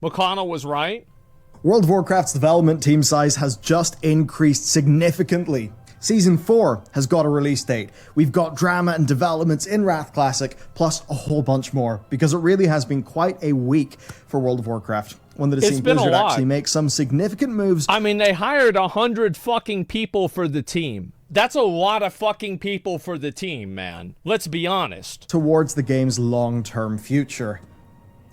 McConnell was right. World of Warcraft's development team size has just increased significantly. Season 4 has got a release date. We've got drama and developments in Wrath Classic, plus a whole bunch more, because it really has been quite a week for World of Warcraft. One that has seen Blizzard actually make some significant moves. I mean, they hired 100 fucking people for the team. That's a lot of fucking people for the team, man. Let's be honest. Towards the game's long-term future.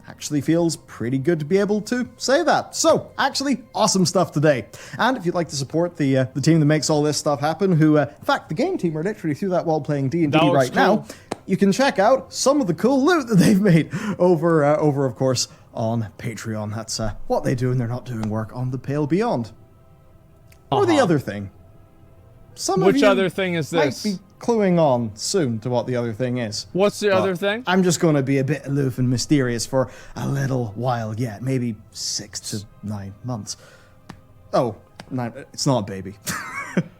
Actually feels pretty good to be able to say that. So, actually, awesome stuff today. And if you'd like to support the team that makes all this stuff happen, who, in fact, the game team are literally through that wall playing D&D right now, you can check out some of the cool loot that they've made over, of course, on Patreon. That's what they do when they're not doing work on the Pale Beyond. Or the other thing. Which other thing is this? Might be cluing on soon to what the other thing is. What's the other thing? I'm just going to be a bit aloof and mysterious for a little while yet. Maybe 6 to 9 months. Oh, it's not a baby.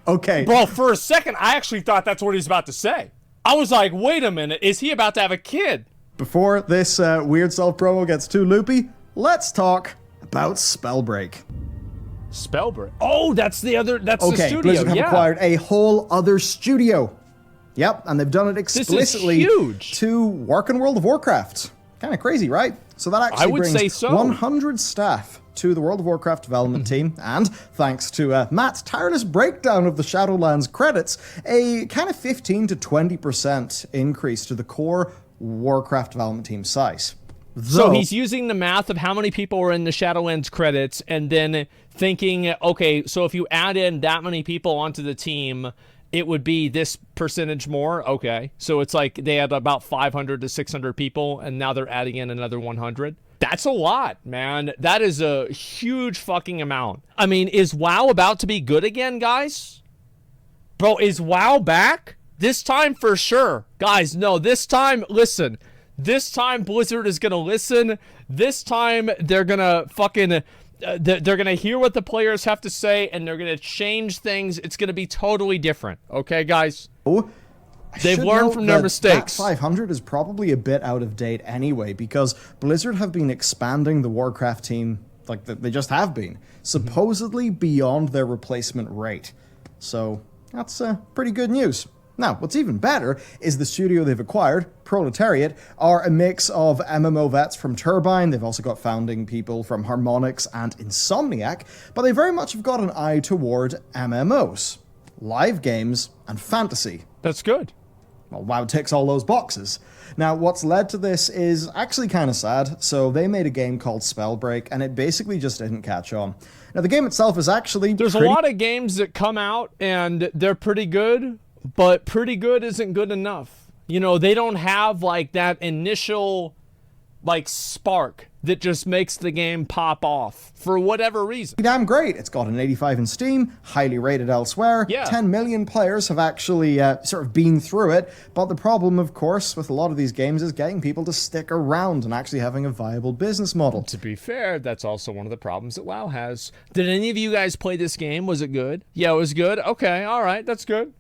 Okay. Bro, for a second, I actually thought that's what he's about to say. I was like, wait a minute, is he about to have a kid? Before this weird self-promo gets too loopy, let's talk about Spellbreak. Spellbreak? Oh, that's the studio, Blizzard have acquired a whole other studio. Yep, and they've done it explicitly to work in World of Warcraft. Kind of crazy, right? So that actually brings 100 staff to the World of Warcraft development team, and thanks to Matt's tireless breakdown of the Shadowlands credits, a kind of 15 to 20% increase to the core Warcraft development team size. So he's using the math of how many people are in the Shadowlands credits and then thinking, okay, so if you add in that many people onto the team, it would be this percentage more. Okay. So it's like they had about 500 to 600 people and now they're adding in another 100. That's a lot, man. That is a huge fucking amount. I mean, is WoW about to be good again, guys? Bro, is WoW back? This time for sure. Guys, no, this time, listen. This time Blizzard is going to listen. This time they're going to fucking... they're going to hear what the players have to say, and they're going to change things. It's going to be totally different. Okay, guys? They've learned from their mistakes. That 500 is probably a bit out of date anyway, because Blizzard have been expanding the Warcraft team, like they just have been, supposedly beyond their replacement rate. So that's pretty good news. Now, what's even better is the studio they've acquired, Proletariat, are a mix of MMO vets from Turbine. They've also got founding people from Harmonix and Insomniac, but they very much have got an eye toward MMOs, live games, and fantasy. That's good. Well, WoW ticks all those boxes. Now, what's led to this is actually kind of sad. So they made a game called Spellbreak, and it basically just didn't catch on. Now, the game itself is actually There's a lot of games that come out, and they're pretty good, but pretty good isn't good enough. You know, they don't have like that initial like spark that just makes the game pop off for whatever reason. Damn great. It's got an 85 in Steam, highly rated elsewhere. Yeah. 10 million players have actually sort of been through it. But the problem, of course, with a lot of these games is getting people to stick around and actually having a viable business model. To be fair, that's also one of the problems that WoW has. Did any of you guys play this game? Was it good? Yeah, it was good. Okay, all right, that's good.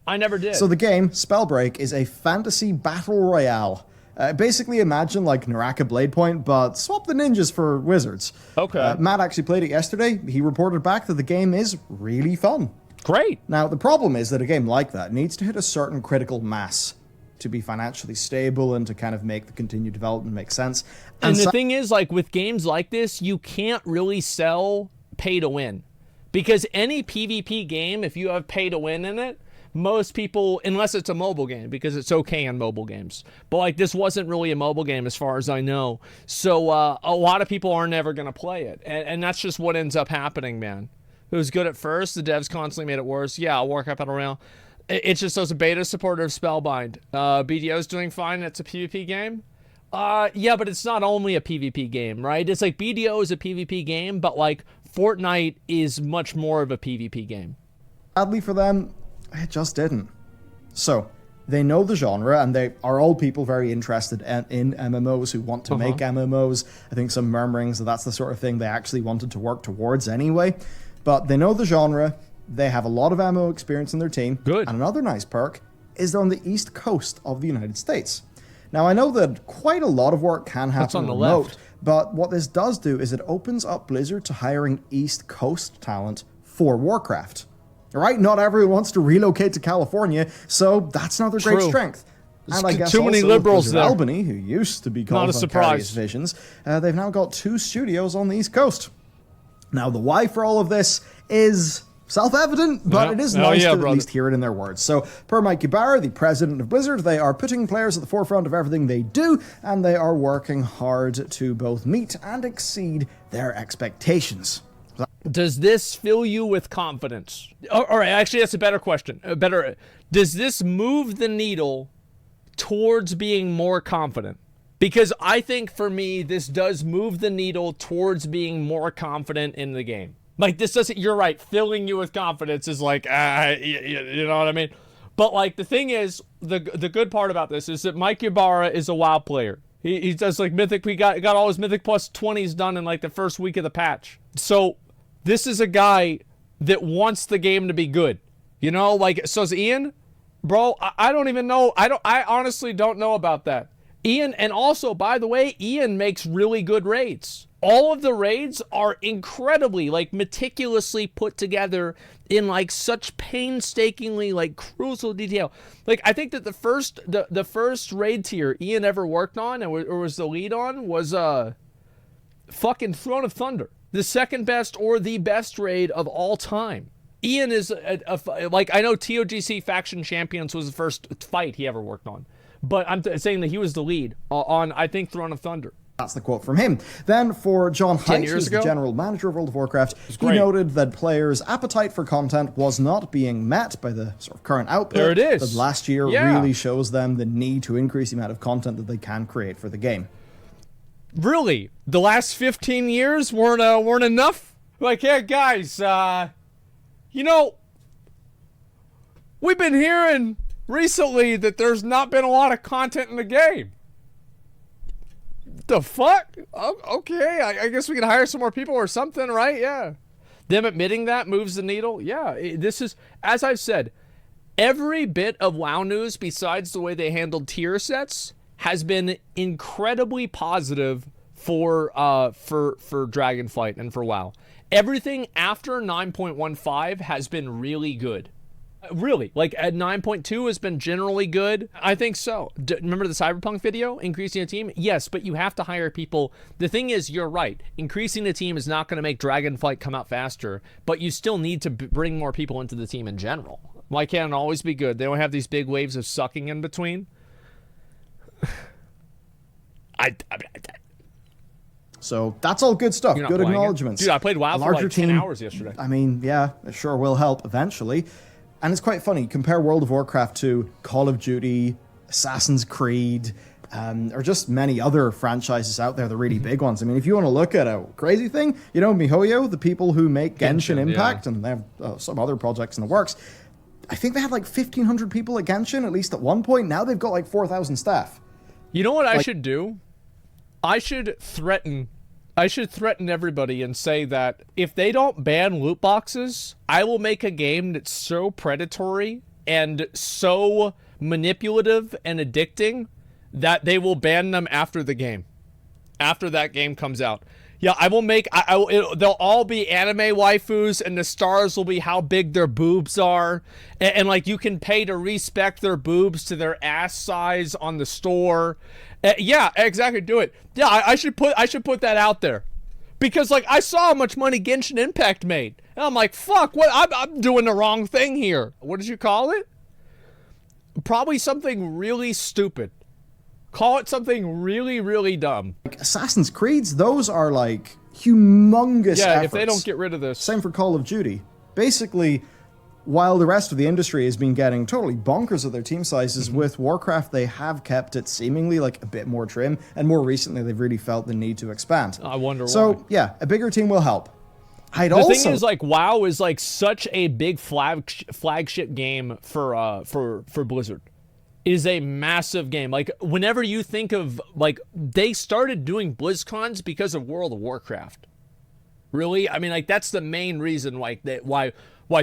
I never did. So the game, Spellbreak, is a fantasy battle royale. Basically imagine like Naraka Bladepoint, but swap the ninjas for wizards. Okay. Matt actually played it yesterday. He reported back that the game is really fun. Great. Now, the problem is that a game like that needs to hit a certain critical mass to be financially stable and to kind of make the continued development make sense. And the thing is, like with games like this, you can't really sell pay to win. Because any PvP game, if you have pay to win in it, most people, unless it's a mobile game, because it's okay in mobile games. But like this wasn't really a mobile game as far as I know. So a lot of people are never going to play it. And that's just what ends up happening, man. It was good at first. The devs constantly made it worse. Yeah, Warcraft Battle Royale. It's just as a beta supporter of Spellbind. BDO's doing fine. It's a PvP game. Yeah, but it's not only a PvP game, right? It's like BDO is a PvP game, but like Fortnite is much more of a PvP game. Sadly for them, it just didn't. So, they know the genre, and they are all people very interested in MMOs who want to make MMOs. I think some murmurings that that's the sort of thing they actually wanted to work towards anyway. But they know the genre, they have a lot of MMO experience in their team. Good. And another nice perk is they're on the east coast of the United States. Now, I know that quite a lot of work can happen on the remote, left. But what this does do is it opens up Blizzard to hiring East Coast talent for Warcraft. Right? Not everyone wants to relocate to California, so that's another great strength. And I guess too many also liberals Blizzard there. Albany, who used to be called Vicarious Visions, they've now got 2 studios on the East Coast. Now, the why for all of this is self-evident, but it is nice to at least hear it in their words. So, per Mike Ybarra, the president of Blizzard, they are putting players at the forefront of everything they do, and they are working hard to both meet and exceed their expectations. Does this fill you with confidence? All right, actually, that's a better question. Does this move the needle towards being more confident? Because I think for me, this does move the needle towards being more confident in the game. Like, this doesn't, you're right, filling you with confidence is like, you know what I mean? But, like, the thing is, the good part about this is that Mike Ybarra is a WoW player. He does, like, Mythic, he got all his Mythic plus 20s done in, like, the first week of the patch. So, this is a guy that wants the game to be good. You know, like, so is Ian? Bro, I don't even know. I honestly don't know about that. Ian, and also, by the way, Ian makes really good raids. All of the raids are incredibly, like, meticulously put together in, like, such painstakingly, like, crucial detail. Like, I think that the first raid tier Ian ever worked on, or was the lead on, was fucking Throne of Thunder. The second best or the best raid of all time. Ian is, like, I know TOGC Faction Champions was the first fight he ever worked on. But I'm saying that he was the lead on, I think, Throne of Thunder. That's the quote from him. Then for John Height, who's the general manager of World of Warcraft, he noted that players' appetite for content was not being met by the sort of current output. There it is. That last year really shows them the need to increase the amount of content that they can create for the game. Really? The last 15 years weren't enough? Like, yeah, guys, you know, we've been hearing recently that there's not been a lot of content in the game. The fuck? Oh, okay, I guess we can hire some more people or something, right? Yeah. Them admitting that moves the needle. Yeah, this is, as I've said, every bit of WoW news besides the way they handled tier sets has been incredibly positive for Dragonflight and for WoW. Everything after 9.15 has been really good. Really, like at 9.2 has been generally good. I think so. Remember the Cyberpunk video? Increasing a team? Yes, but you have to hire people. The thing is, you're right. Increasing the team is not going to make Dragonflight come out faster, but you still need to bring more people into the team in general. Why can't it always be good? They don't have these big waves of sucking in between. So that's all good stuff. Good acknowledgements. Dude, I played WoW for like 10 hours yesterday. I mean, yeah, it sure will help eventually. And it's quite funny. Compare World of Warcraft to Call of Duty, Assassin's Creed, or just many other franchises out there, the really big ones. I mean, if you want to look at a crazy thing, you know, MiHoYo, the people who make Genshin Impact, and they have some other projects in the works, I think they had like 1,500 people at Genshin, at least at one point. Now they've got like 4,000 staff. You know what I should do? I should threaten everybody and say that if they don't ban loot boxes, I will make a game that's so predatory and so manipulative and addicting that they will ban them after the game. After that game comes out. Yeah, I will make, they'll all be anime waifus, and the stars will be how big their boobs are. And like, you can pay to respec their boobs to their ass size on the store. Yeah, exactly, do it. Yeah, I should put that out there. Because, like, I saw how much money Genshin Impact made. And I'm like, fuck, what? I'm doing the wrong thing here. What did you call it? Probably something really stupid. Call it something really, really dumb. Like Assassin's Creeds, those are like humongous efforts. If they don't get rid of this. Same for Call of Duty. Basically, while the rest of the industry has been getting totally bonkers of their team sizes, with Warcraft, they have kept it seemingly like a bit more trim, and more recently, they've really felt the need to expand. I wonder why. So, yeah, a bigger team will help. The thing is, like, WoW is like such a big flagship game for Blizzard. It is a massive game. Like, whenever you think of, like, they started doing BlizzCons because of World of Warcraft. Really? I mean, like, that's the main reason, like, why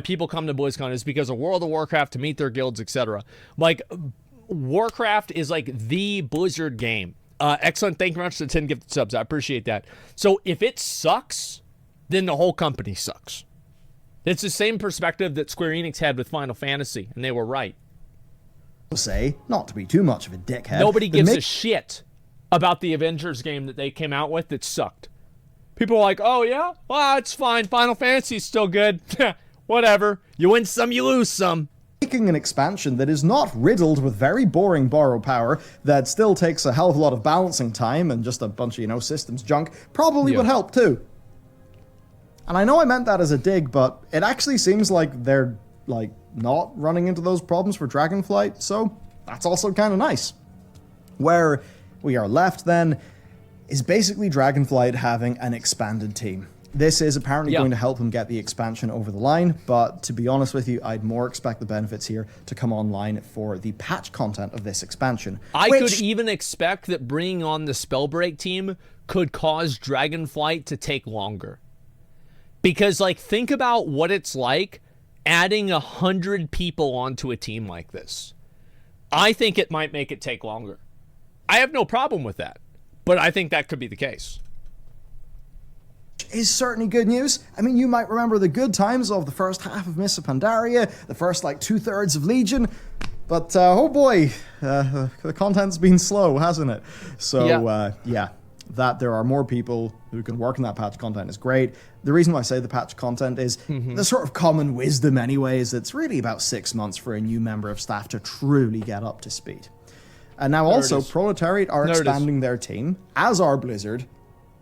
people come to BlizzCon is because of World of Warcraft to meet their guilds, etc. Like, Warcraft is like the Blizzard game. Excellent. Thank you very much for the 10 gifted subs. I appreciate that. So if it sucks, then the whole company sucks. It's the same perspective that Square Enix had with Final Fantasy, and they were right. Say, not to be too much of a dickhead. Nobody gives a shit about the Avengers game that they came out with that sucked. People are like, oh yeah? Well, it's fine. Final Fantasy's still good. Whatever. You win some, you lose some. Making an expansion that is not riddled with very boring borrow power, that still takes a hell of a lot of balancing time and just a bunch of, systems junk, probably would help too. And I know I meant that as a dig, but it actually seems like they're, not running into those problems for Dragonflight, so that's also kind of nice. Where we are left, then, is basically Dragonflight having an expanded team. This is apparently going to help them get the expansion over the line, but to be honest with you, I'd more expect the benefits here to come online for the patch content of this expansion. I could even expect that bringing on the Spellbreak team could cause Dragonflight to take longer. Because, think about what it's like adding 100 people onto a team like this. I think it might make it take longer. I have no problem with that, but I think that could be the case. Is certainly good news. I mean, you might remember the good times of the first half of Mists of Pandaria, the first, 2/3 of Legion, but, oh boy, the content's been slow, hasn't it? So, yeah, that there are more people who can work on that patch content is great. The reason why I say the patch content is the sort of common wisdom anyways, it's really about 6 months for a new member of staff to truly get up to speed. And now also, Proletariat are expanding their team, as are Blizzard,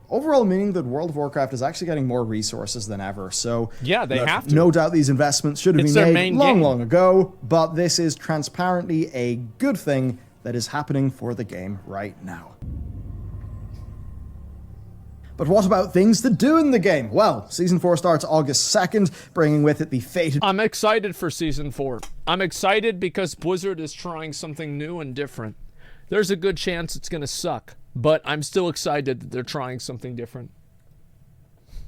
overall meaning that World of Warcraft is actually getting more resources than ever. So yeah, they have to. No doubt these investments should have been made long ago, but this is transparently a good thing that is happening for the game right now. But what about things to do in the game? Well, Season 4 starts August 2nd, bringing with it the fated... I'm excited for Season 4. I'm excited because Blizzard is trying something new and different. There's a good chance it's going to suck, but I'm still excited that they're trying something different.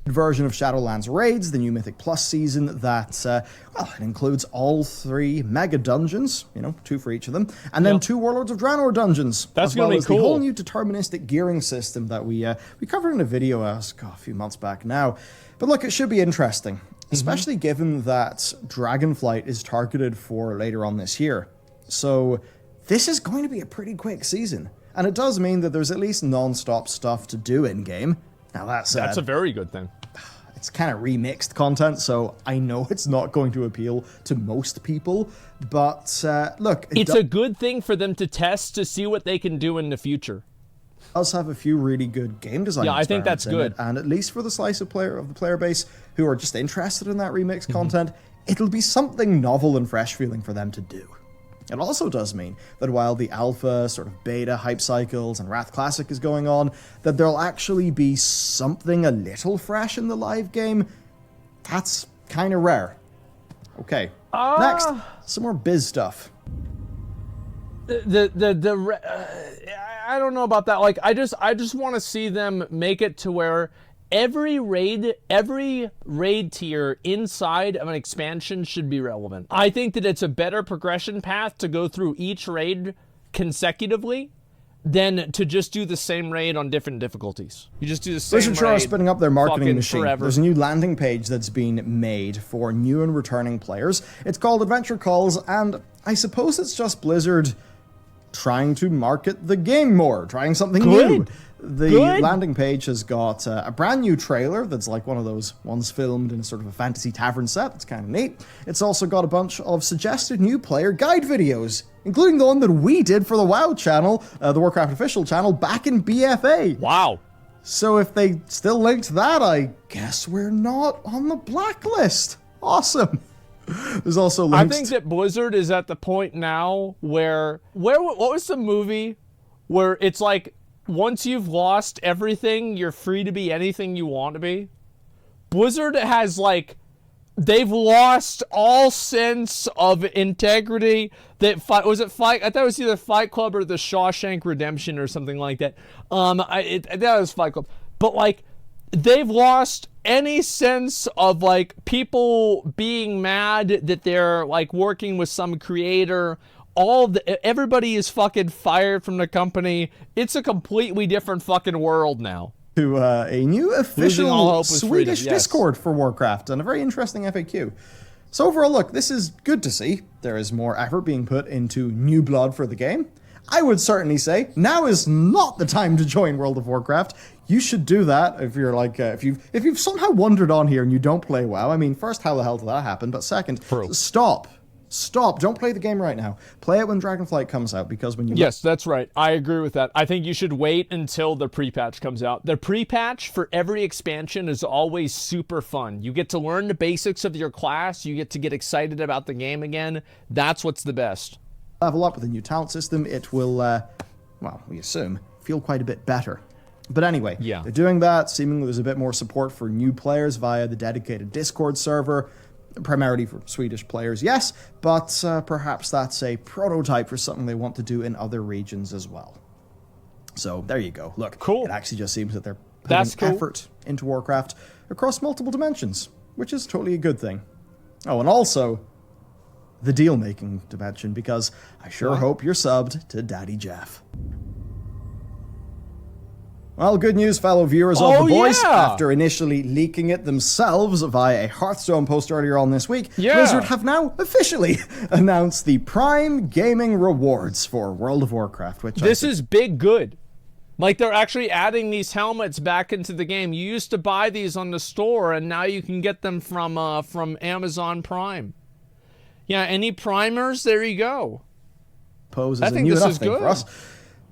Version of Shadowlands Raids, the new Mythic Plus season that, it includes all 3 mega dungeons, 2 for each of them, and then 2 Warlords of Draenor dungeons. That's going to be cool. The whole new deterministic gearing system that we covered in a video a few months back now. But look, it should be interesting, especially given that Dragonflight is targeted for later on this year. So this is going to be a pretty quick season, and it does mean that there's at least non-stop stuff to do in-game. Now that's a very good thing. It's kind of remixed content, so I know it's not going to appeal to most people, but look... It's a good thing for them to test to see what they can do in the future. It does have a few really good game design I think that's good. And at least for the slice of the player base who are just interested in that remixed content, it'll be something novel and fresh feeling for them to do. It also does mean that while the alpha, sort of beta hype cycles and Wrath Classic is going on, that there'll actually be something a little fresh in the live game. That's kind of rare. Okay, next, some more biz stuff. I don't know about that. I just want to see them make it to where every raid tier inside of an expansion should be relevant. I think that it's a better progression path to go through each raid consecutively than to just do the same raid on different difficulties. You just do the same Blizzard raid. Are spinning up their marketing machine. Forever. There's a new landing page that's been made for new and returning players. It's called Adventure Calls, and I suppose it's just Blizzard trying to market the game more, trying something new. The landing page has got a brand new trailer that's like one of those ones filmed in a sort of a fantasy tavern set. That's kind of neat. It's also got a bunch of suggested new player guide videos, including the one that we did for the WoW channel, the Warcraft official channel, back in BFA. Wow. So if they still linked that, I guess we're not on the blacklist. Awesome. There's also links. I think that Blizzard is at the point now where what was the movie where it's like, once you've lost everything, you're free to be anything you want to be? Blizzard has, they've lost all sense of integrity. I thought it was either Fight Club or the Shawshank Redemption or something like that. That was Fight Club. But, they've lost any sense of, people being mad that they're, working with some creator everybody is fucking fired from the company. It's a completely different fucking world now. To a new official Swedish yes. Discord for Warcraft, and a very interesting FAQ. So overall, look, this is good to see. There is more effort being put into new blood for the game. I would certainly say now is not the time to join World of Warcraft. You should do that if you're like, if you've somehow wandered on here and you don't play WoW. I mean, first, how the hell did that happen? But second, stop. Don't play the game right now. Play it when Dragonflight comes out, because when you... Yes, that's right. I agree with that. I think you should wait until the pre-patch comes out. The pre-patch for every expansion is always super fun. You get to learn the basics of your class. You get to get excited about the game again. That's what's the best. Level up with a new talent system. It will, well, we assume, feel quite a bit better. But anyway, yeah, they're doing that. Seemingly there's a bit more support for new players via the dedicated Discord server. Primarily for Swedish players, yes, but perhaps that's a prototype for something they want to do in other regions as well. So there you go. Look, cool. It actually just seems that they're putting effort into Warcraft across multiple dimensions, which is totally a good thing. Oh, and also the deal-making dimension, because I sure hope you're subbed to Daddy Jeff. Well, good news, fellow viewers of The Voice. Yeah. After initially leaking it themselves via a Hearthstone post earlier on this week, Blizzard have now officially announced the Prime Gaming Rewards for World of Warcraft. Which this is big good. Like, they're actually adding these helmets back into the game. You used to buy these on the store, and now you can get them from Amazon Prime. Yeah, any primers? There you go. Pose is a new enough thing for us.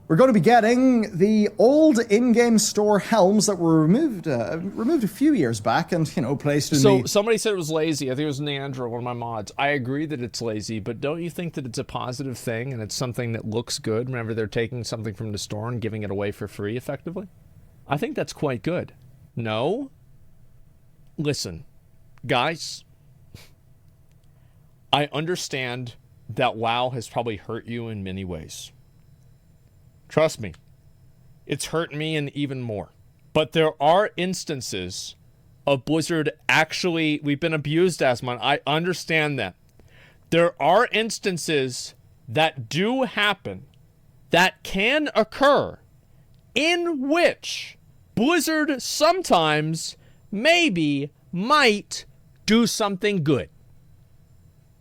We're going to be getting the old in-game store helms that were removed a few years back, and placed in So somebody said it was lazy. I think it was Neandra, one of my mods. I agree that it's lazy, but don't you think that it's a positive thing and it's something that looks good? Remember, they're taking something from the store and giving it away for free, effectively. I think that's quite good. No? Listen, guys, I understand that WoW has probably hurt you in many ways. Trust me, it's hurt me and even more. But there are instances of Blizzard actually, we've been abused, Asmon. I understand that. There are instances that do happen, that can occur, in which Blizzard sometimes, maybe, might do something good.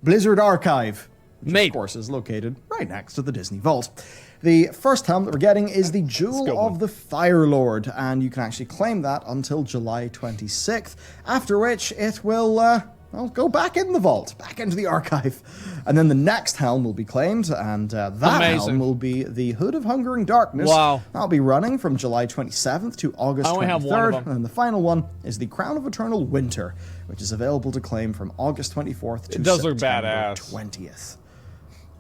Blizzard Archive, which Maybe. of course is located right next to the Disney Vault. The first helm that we're getting is the Jewel of the Fire Lord, and you can actually claim that until July 26th, after which it will, well, go back in the vault, back into the archive. And then the next helm will be claimed, and that helm will be the Hood of Hungering Darkness. Wow. That'll be running from July 27th to August 23rd. Have one of them. And then the final one is the Crown of Eternal Winter, which is available to claim from August 24th to September 20th.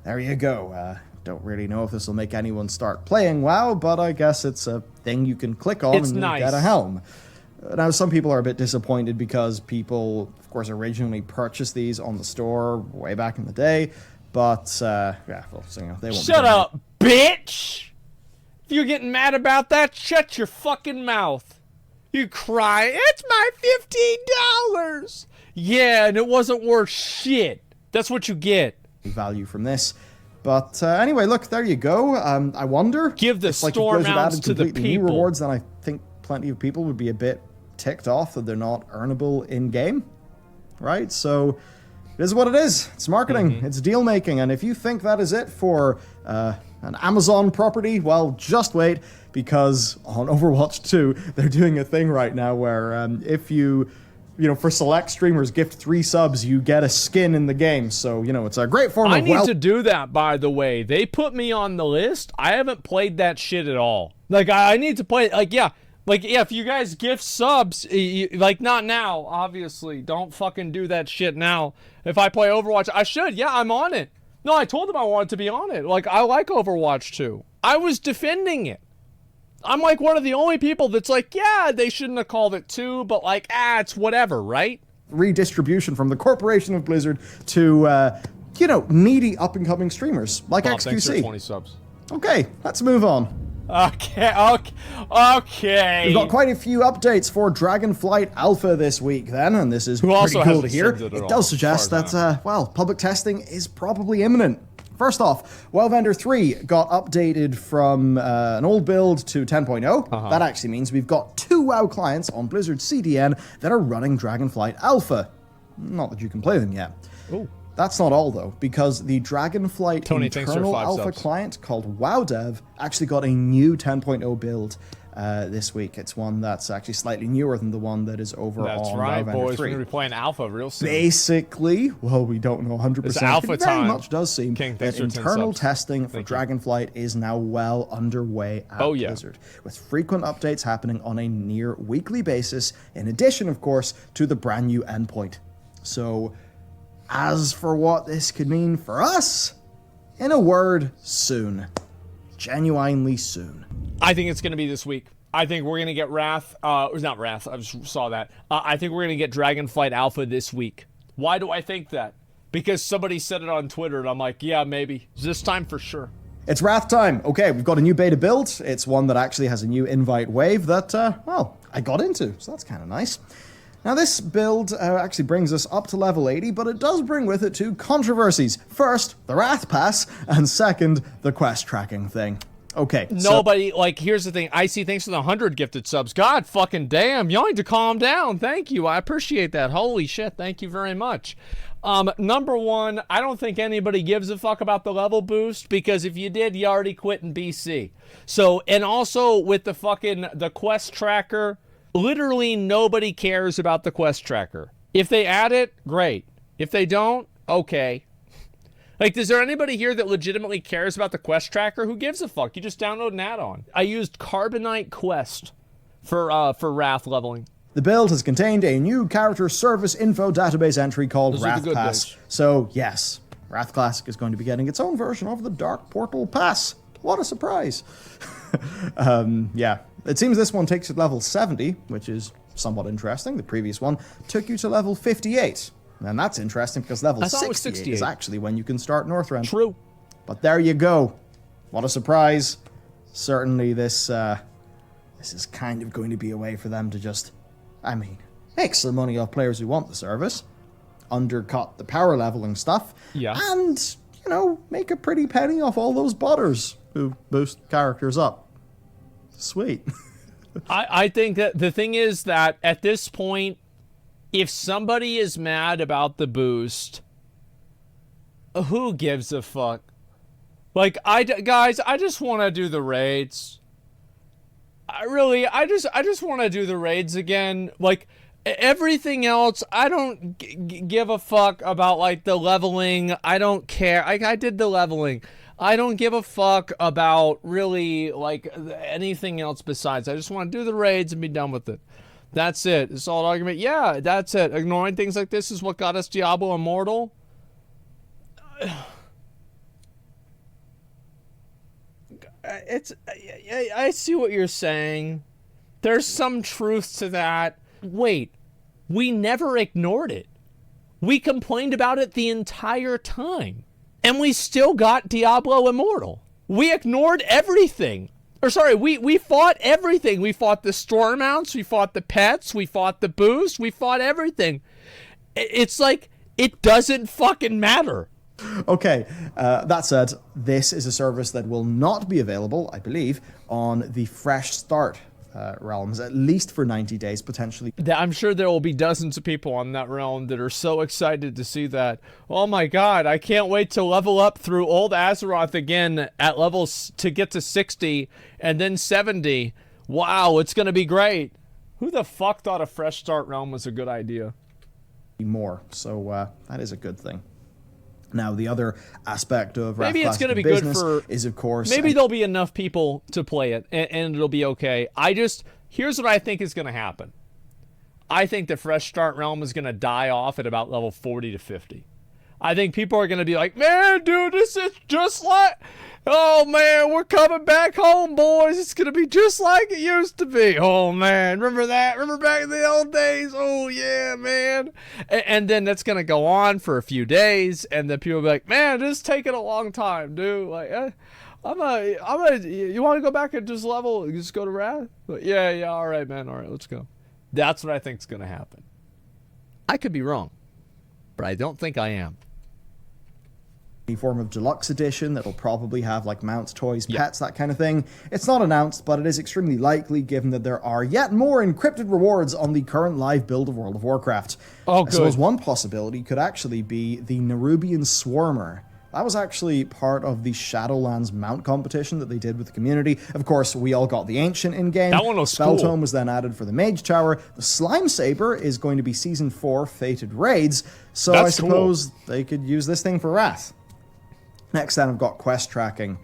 There you go. Don't really know if this will make anyone start playing WoW, but I guess it's a thing you can click on and you'll get a helm. Now, some people are a bit disappointed because people, of course, originally purchased these on the store way back in the day, but, yeah, well, so, they won't Shut up, bitch! If you're getting mad about that, shut your fucking mouth. You cry, it's my $15! Yeah, and it wasn't worth shit. That's what you get. Value from this. But anyway, look, there you go. I wonder give the if, store mounts to the people. New rewards, then I think plenty of people would be a bit ticked off that they're not earnable in game, right? So it is what it is. It's marketing. It's deal making, and if you think that is it for an Amazon property, well, just wait, because on Overwatch 2, they're doing a thing right now where if you for select streamers, gift 3 subs, you get a skin in the game. So, it's a great form of I need to do that, by the way. They put me on the list. I haven't played that shit at all. Like, I need to play, if you guys gift subs, not now, obviously. Don't fucking do that shit now. If I play Overwatch, I should. Yeah, I'm on it. No, I told them I wanted to be on it. Like, I like Overwatch 2. I was defending it. I'm like one of the only people that's like, yeah, they shouldn't have called it 2, but like, it's whatever, right? Redistribution from the corporation of Blizzard to, needy up-and-coming streamers like XQC. Thanks for 20 subs. Okay, let's move on. Okay. We've got quite a few updates for Dragonflight Alpha this week then, and this is pretty cool to hear. It does suggest that, public testing is probably imminent. First off, WoW Vendor 3 got updated from an old build to 10.0. That actually means we've got 2 WoW clients on Blizzard CDN that are running Dragonflight Alpha. Not that you can play them yet. Ooh. That's not all, though, because the Dragonflight Tony, internal alpha client called WoWDev actually got a new 10.0 build this week. It's one that's actually slightly newer than the one that is over on WoW Vendor 3. That's right, boys. We're going to be playing Alpha real soon. Basically, well, we don't know 100%. It's Alpha it very time. much does seem that internal testing for Dragonflight is now well underway at Blizzard, with frequent updates happening on a near weekly basis, in addition, of course, to the brand new endpoint. So, as for what this could mean for us, in a word, soon. Genuinely soon. I think it's going to be this week. I think we're going to get Wrath. Not Wrath. I just saw that. I think we're going to get Dragonflight Alpha this week. Why do I think that? Because somebody said it on Twitter, and I'm like, yeah, maybe. This time for sure. It's Wrath time. Okay, we've got a new beta build. It's one that actually has a new invite wave that, well, I got into, so that's kind of nice. Now, this build actually brings us up to level 80, but it does bring with it 2 controversies. First, the Wrath Pass, and second, the quest tracking thing. Okay. Nobody, like, here's the thing. I see thanks for the 100 gifted subs. God fucking damn. Y'all need to calm down. Thank you. I appreciate that. Holy shit. Thank you very much. Number one, I don't think anybody gives a fuck about the level boost, because if you did, you already quit in BC. So, and also with the quest tracker, literally nobody cares about the quest tracker. If they add it, great. If they don't, okay. Like, is there anybody here that legitimately cares about the quest tracker? Who gives a fuck? You just download an add-on. I used Carbonite Quest for Wrath leveling. The build has contained a new character service info database entry called Wrath Pass. So, yes, Wrath Classic is going to be getting its own version of the Dark Portal Pass. What a surprise. Yeah. It seems this one takes you to level 70, which is somewhat interesting. The previous one took you to level 58. And that's interesting because level 68 is actually when you can start Northrend. True. But there you go. What a surprise. Certainly this is kind of going to be a way for them to just, make some money off players who want the service, undercut the power leveling stuff, and, make a pretty penny off all those botters who boost characters up. Sweet. I think that the thing is that at this point, if somebody is mad about the boost, who gives a fuck? Like, guys, I just want to do the raids. I just want to do the raids again. Like, everything else, I don't give a fuck about, like, the leveling. I don't care. I did the leveling. I don't give a fuck about really, like, anything else besides. I just want to do the raids and be done with it. That's it. It's all an argument. Yeah, that's it. Ignoring things like this is what got us Diablo Immortal. I see what you're saying. There's some truth to that. Wait, we never ignored it. We complained about it the entire time. And we still got Diablo Immortal. We ignored everything. Or sorry, we fought everything. We fought the storm mounts, we fought the pets, we fought the boost, we fought everything. It's like, it doesn't fucking matter. Okay, that said, this is a service that will not be available, I believe, on the Fresh Start realms, at least for 90 days, potentially. I'm sure there will be dozens of people on that realm that are so excited to see that. Oh my god, I can't wait to level up through Old Azeroth again at levels to get to 60 and then 70. Wow, it's going to be great. Who the fuck thought a Fresh Start realm was a good idea? More, so that is a good thing. Now, the other aspect of maybe it's going to be good for is, of course, maybe there'll be enough people to play it, and it'll be okay. Here's what I think is going to happen. I think the Fresh Start realm is going to die off at about level 40 to 50. I think people are going to be like, man, dude, this is just like, oh man, we're coming back home, boys. It's going to be just like it used to be. Oh man, remember that? Remember back in the old days? Oh yeah, man. And then that's going to go on for a few days, and then people will be like, man, this is taking a long time, dude. Like, you want to go back and just level, just go to Wrath? Like, yeah, all right, man, all right, let's go. That's what I think is going to happen. I could be wrong, but I don't think I am. any form of deluxe edition that'll probably have like mounts, toys, pets, that kind of thing. It's not announced, but it is extremely likely given that there are yet more encrypted rewards on the current live build of World of Warcraft. Oh, I suppose one possibility could actually be the Nerubian Swarmer. That was actually part of the Shadowlands mount competition that they did with the community. Of course, we all got the Ancient in-game. That one was Spell cool. Tome was then added for the Mage Tower. The Slime Saber is going to be Season 4 Fated Raids, so I suppose they could use this thing for Wrath. Next then, I've got quest tracking.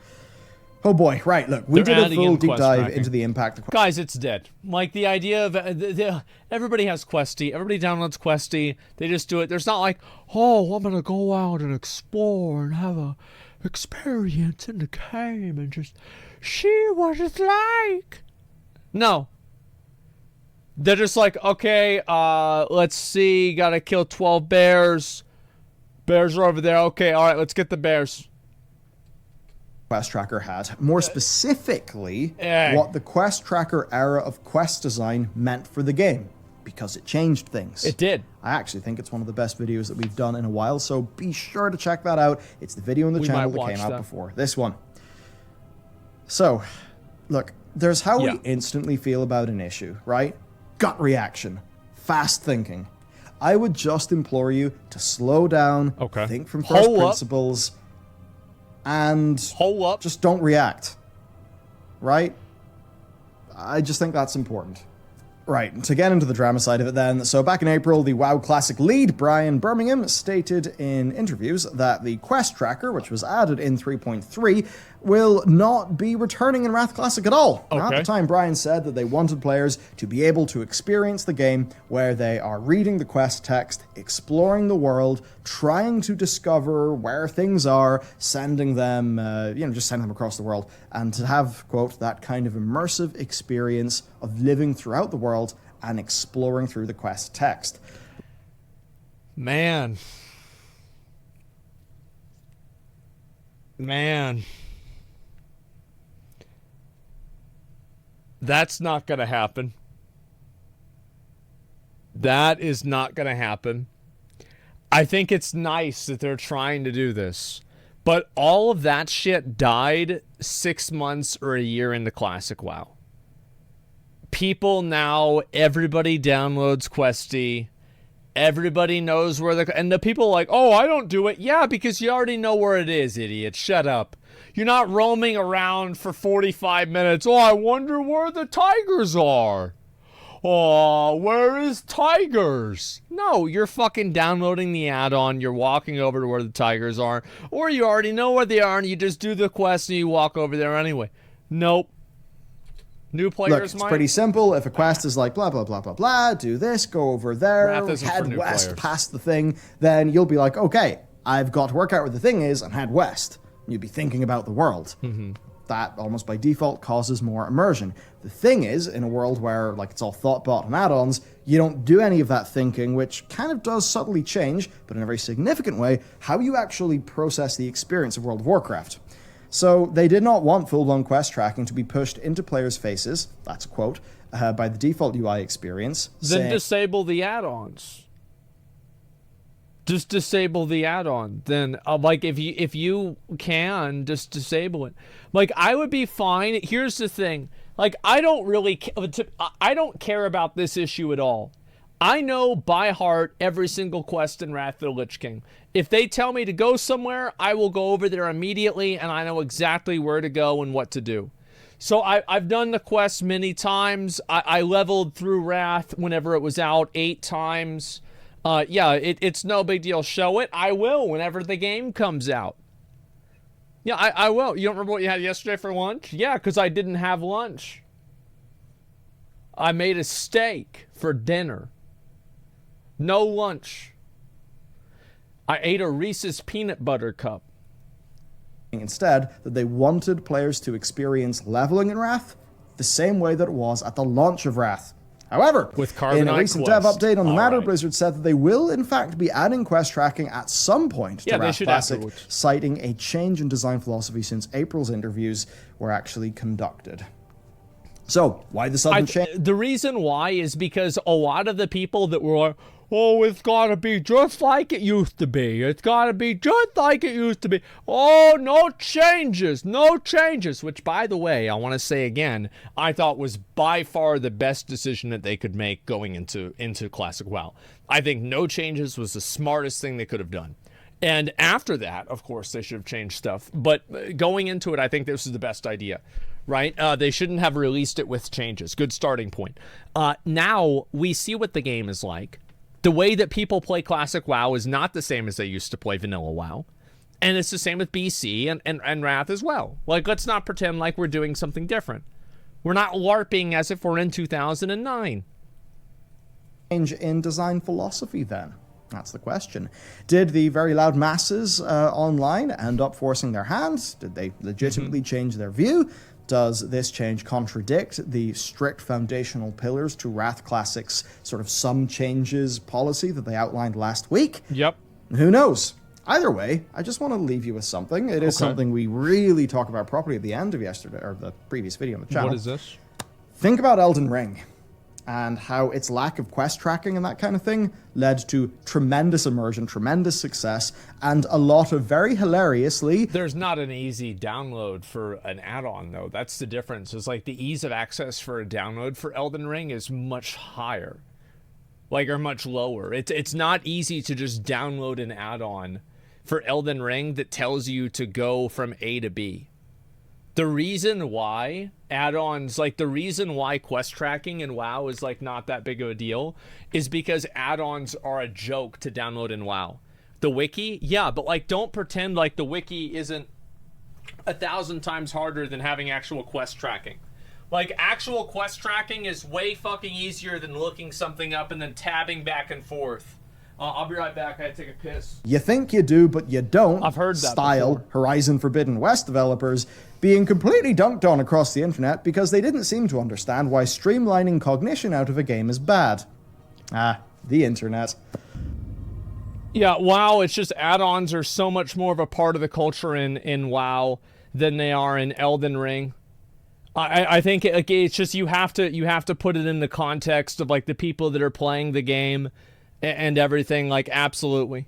Oh boy, right, look, we did a full deep dive into the impact of Guys, it's dead. Like, the idea of... everybody has Questy. Everybody downloads Questy. They just do it. There's not like, oh, I'm going to go out and explore and have a experience in the game and just see what it's like. No. They're just like, okay, let's see. Got to kill 12 bears. Bears are over there. Okay, all right, let's get the bears. Quest Tracker had. More specifically, what the Quest Tracker era of quest design meant for the game, because it changed things. It did. I actually think it's one of the best videos that we've done in a while, so be sure to check that out. It's the video on the channel that came out before this one. So, look, there's how we instantly feel about an issue, right? Gut reaction, fast thinking. I would just implore you to slow down, think from first principles, and just don't react, right? I just think that's important. Right, to get into the drama side of it then, so back in April, the WoW Classic lead, Brian Birmingham, stated in interviews that the quest tracker, which was added in 3.3, will not be returning in Wrath Classic at all. Now, at the time, Brian said that they wanted players to be able to experience the game where they are reading the quest text, exploring the world, trying to discover where things are, sending them, just sending them across the world, and to have, quote, that kind of immersive experience of living throughout the world and exploring through the quest text. Man. That's not going to happen. That is not going to happen. I think it's nice that they're trying to do this. But all of that shit died 6 months or a year into Classic WoW. People now, everybody downloads Questy. Everybody knows where they're... And the people are like, oh, I don't do it. Yeah, because you already know where it is, idiot. Shut up. You're not roaming around for 45 minutes. Oh, I wonder where the tigers are. Oh, where is tigers? No, you're fucking downloading the add-on. You're walking over to where the tigers are. Or you already know where they are and you just do the quest and you walk over there anyway. Nope. New players, look, it's pretty simple. If a quest is like, blah, blah, blah, blah, blah, do this, go over there, head west past the thing, then you'll be like, okay, I've got to work out where the thing is and head west. You'd be thinking about the world. That, almost by default, causes more immersion. The thing is, in a world where like it's all thoughtbot and add-ons, you don't do any of that thinking, which kind of does subtly change, but in a very significant way, how you actually process the experience of World of Warcraft. So they did not want full-blown quest tracking to be pushed into players' faces, that's a quote, by the default UI experience. Then disable the add-ons. Just disable the add-on. Then, like, if you can, just disable it. Like, I would be fine. Here's the thing. Like, I don't care about this issue at all. I know by heart every single quest in Wrath of the Lich King. If they tell me to go somewhere, I will go over there immediately, and I know exactly where to go and what to do. So I've done the quest many times. I leveled through Wrath whenever it was out 8 times. Yeah, it's no big deal. Show it. I will whenever the game comes out. Yeah, I will. You don't remember what you had yesterday for lunch? Yeah, because I didn't have lunch. I made a steak for dinner. No lunch. I ate a Reese's peanut butter cup. Instead, that they wanted players to experience leveling in Wrath the same way that it was at the launch of Wrath. However, in a recent dev update on the matter, Blizzard said that they will, in fact, be adding quest tracking at some point to Wrath Classic, citing a change in design philosophy since April's interviews were actually conducted. So, why the sudden change? The reason why is because a lot of the people that were like, oh, it's gotta be just like it used to be. It's gotta be just like it used to be. Oh, no changes, no changes. Which, by the way, I want to say again, I thought was by far the best decision that they could make going into Classic WoW. I think no changes was the smartest thing they could have done. And after that, of course, they should have changed stuff. But going into it, I think this is the best idea, right? They shouldn't have released it with changes. Good starting point. Now we see what the game is like. The way that people play Classic WoW is not the same as they used to play Vanilla WoW. And it's the same with BC and Wrath as well. Like, let's not pretend like we're doing something different. We're not LARPing as if we're in 2009. Change in design philosophy, then? That's the question. Did the very loud masses online end up forcing their hand? Did they legitimately change their view? Does this change contradict the strict foundational pillars to Wrath Classic's sort of some changes policy that they outlined last week? Yep. Who knows? Either way, I just want to leave you with something. It is something we really talk about properly at the end of yesterday, or the previous video on the channel. What is this? Think about Elden Ring and how its lack of quest tracking and that kind of thing led to tremendous immersion, tremendous success, and a lot of very hilariously... There's not an easy download for an add-on, though. That's the difference. It's like the ease of access for a download for Elden Ring is much higher. Like, or much lower. It's not easy to just download an add-on for Elden Ring that tells you to go from A to B. The reason why add-ons, like the reason why quest tracking in WoW is like not that big of a deal is because add-ons are a joke to download in WoW. The wiki, yeah, but like don't pretend like the wiki isn't 1,000 times harder than having actual quest tracking. Like actual quest tracking is way fucking easier than looking something up and then tabbing back and forth. I'll be right back. I had to take a piss. You think you do, but you don't. I've heard that style before. Horizon Forbidden West developers being completely dunked on across the internet because they didn't seem to understand why streamlining cognition out of a game is bad. The internet. Yeah, WoW, it's just add-ons are so much more of a part of the culture in WoW than they are in Elden Ring. I think it's just you have to put it in the context of like the people that are playing the game and everything, like absolutely.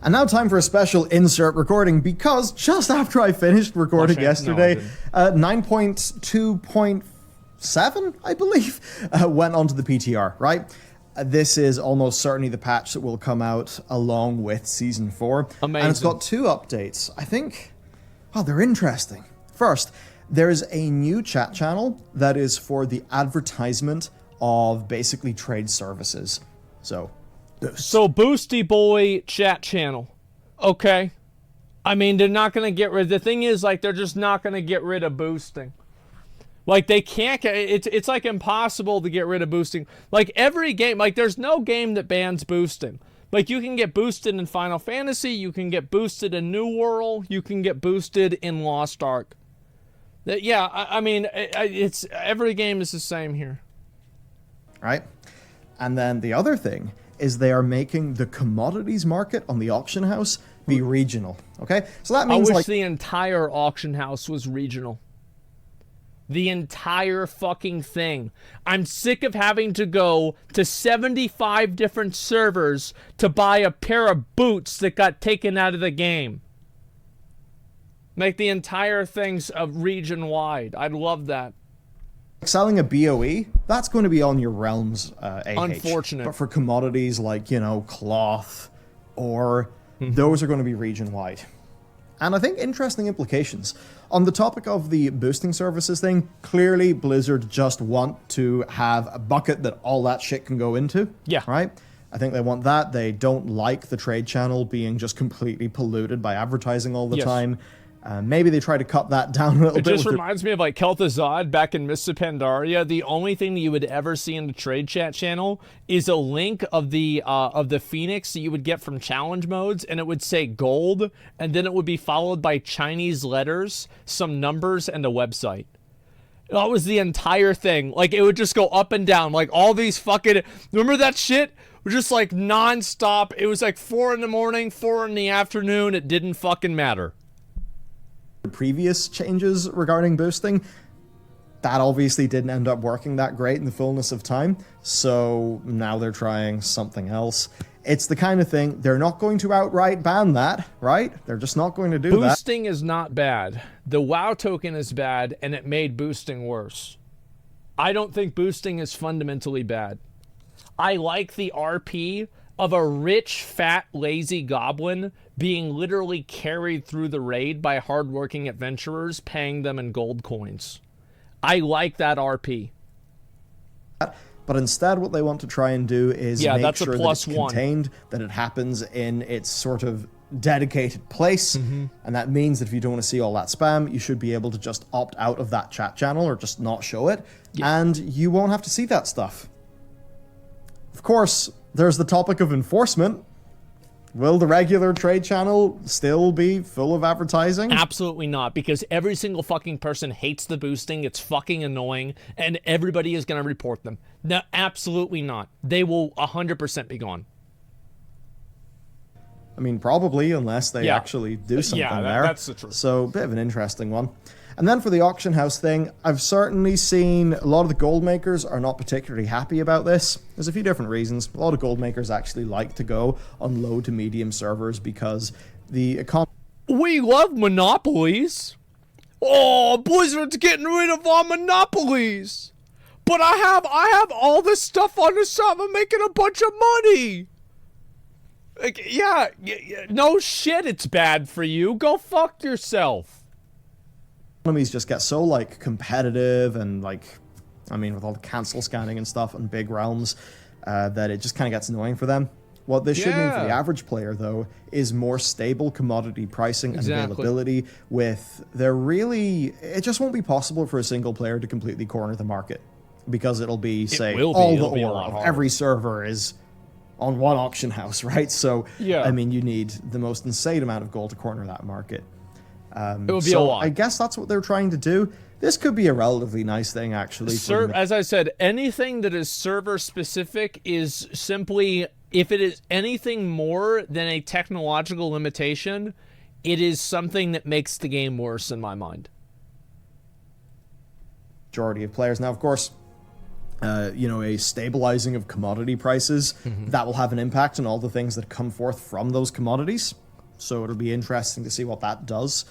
And now time for a special insert recording because just after I finished recording yesterday, 9.2.7, I believe, went onto the PTR, right? This is almost certainly the patch that will come out along with Season 4. Amazing. And it's got 2 updates. I think, they're interesting. First, there's a new chat channel that is for the advertisement of basically trade services. So Boosty Boy chat channel. Okay. I mean, they're not going to get rid... The thing is, like, they're just not going to get rid of boosting. Like, they can't... It's like, impossible to get rid of boosting. Like, every game... Like, there's no game that bans boosting. Like, you can get boosted in Final Fantasy, you can get boosted in New World, you can get boosted in Lost Ark. Yeah, I mean, it's... Every game is the same here. Right? And then the other thing is they are making the commodities market on the auction house be regional. Okay? So that means I wish like the entire auction house was regional. The entire fucking thing. I'm sick of having to go to 75 different servers to buy a pair of boots that got taken out of the game. Make the entire thing's region-wide. I'd love that. selling a BOE, that's going to be on your realm's AH. Unfortunate. But for commodities like, you know, cloth or those are going to be region-wide. And I think interesting implications. On the topic of the boosting services thing, clearly Blizzard just want to have a bucket that all that shit can go into. Yeah. Right? I think they want that. They don't like the trade channel being just completely polluted by advertising all the time. Maybe they try to cut that down a little bit. It just reminds me of like Kel'Thuzad back in Mists of Pandaria. The only thing that you would ever see in the trade chat channel is a link of the Phoenix that you would get from challenge modes, and it would say gold, and then it would be followed by Chinese letters, some numbers, and a website. That was the entire thing. Like, it would just go up and down. Like, all these fucking... Remember that shit? Just like non-stop. It was like 4 in the morning, 4 in the afternoon. It didn't fucking matter. Previous changes regarding boosting, That obviously didn't end up working that great in the fullness of time, so now they're trying something else. It's the kind of thing, they're not going to outright ban that, right? They're just not going to do that. Boosting is not bad. The WoW token is bad, and it made boosting worse. I don't think boosting is fundamentally bad. I like the RP of a rich, fat, lazy goblin being literally carried through the raid by hardworking adventurers, paying them in gold coins. I like that RP. But instead, what they want to try and do is make sure that it's +1. contained, that it happens in its sort of dedicated place. And that means that if you don't want to see all that spam, you should be able to just opt out of that chat channel or just not show it. And you won't have to see that stuff. Of course, there's the topic of enforcement. Will the regular trade channel still be full of advertising? Absolutely not, because every single fucking person hates the boosting. It's fucking annoying, and everybody is going to report them. No, absolutely not. They will 100% be gone. I mean, probably, unless they actually do something there. That's the truth. So, a bit of an interesting one. And then for the auction house thing, I've certainly seen a lot of the gold makers are not particularly happy about this. There's a few different reasons. A lot of gold makers actually like to go on low to medium servers because the economy... We love monopolies. Oh, Blizzard's getting rid of our monopolies. But I have all this stuff on the side. I'm making a bunch of money. Like, yeah, no shit, it's bad for you. Go fuck yourself. Economies just get so, like, competitive and, like, I mean, with all the cancel scanning and stuff on big realms, that it just kind of gets annoying for them. What this should mean for the average player, though, is more stable commodity pricing and availability with it just won't be possible for a single player to completely corner the market because it'll be, say, all the ore of every server is on one auction house, right? So, I mean, you need the most insane amount of gold to corner that market. It would be a lot. I guess that's what they're trying to do. This could be a relatively nice thing, actually. As I said, anything that is server specific is simply, if it is anything more than a technological limitation, it is something that makes the game worse in my mind. Majority of players. Now, of course, you know, a stabilizing of commodity prices, that will have an impact on all the things that come forth from those commodities. So it'll be interesting to see what that does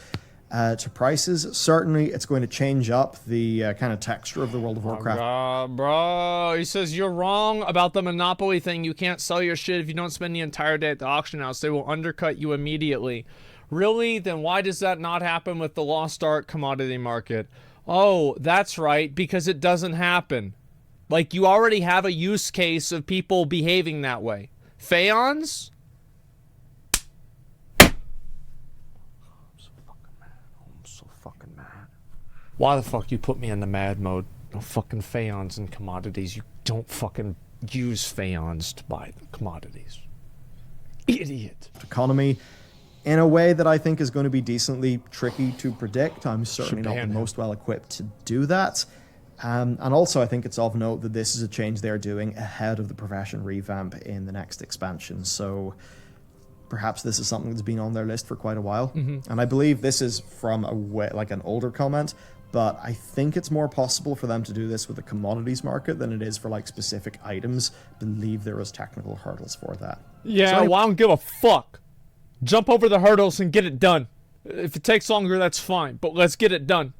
to prices. Certainly, it's going to change up the kind of texture of the World of Warcraft. Bro, he says you're wrong about the monopoly thing. You can't sell your shit if you don't spend the entire day at the auction house. They will undercut you immediately. Really? Then why does that not happen with the Lost Art commodity market? Oh, that's right, because it doesn't happen. Like, you already have a use case of people behaving that way. Phaons? Why the fuck you put me in the mad mode? No fucking Phaons and commodities. You don't fucking use Phaons to buy commodities. Idiot. Economy in a way that I think is going to be decently tricky to predict. I'm certainly not the most well equipped to do that. And also I think it's of note that this is a change they're doing ahead of the profession revamp in the next expansion. So perhaps this is something that's been on their list for quite a while. And I believe this is from an older comment, but I think it's more possible for them to do this with the commodities market than it is for like specific items. I believe there was technical hurdles for that. Yeah, so well, I don't give a fuck. Jump over the hurdles and get it done. If it takes longer, that's fine, but let's get it done.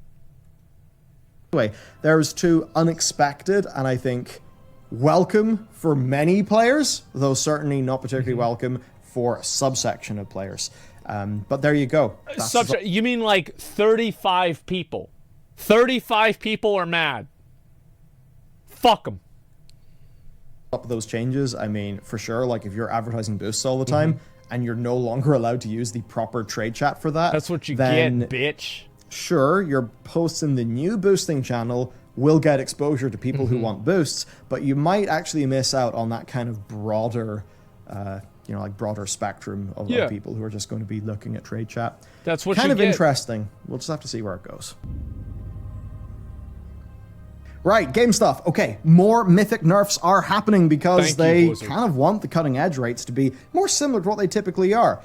Anyway, there's two unexpected and I think welcome for many players, though certainly not particularly welcome for a subsection of players. But there you go. You mean like 35 people? 35 people are mad. Fuck them. Up those changes, I mean, for sure, like if you're advertising boosts all the time and you're no longer allowed to use the proper trade chat for that, that's what you get, bitch. Sure, your posts in the new boosting channel will get exposure to people who want boosts, but you might actually miss out on that kind of broader, you know, like broader spectrum of people who are just going to be looking at trade chat. That's what kind of interesting. We'll just have to see where it goes. Right, game stuff. Okay, more mythic nerfs are happening because they kind of want the cutting edge rates to be more similar to what they typically are.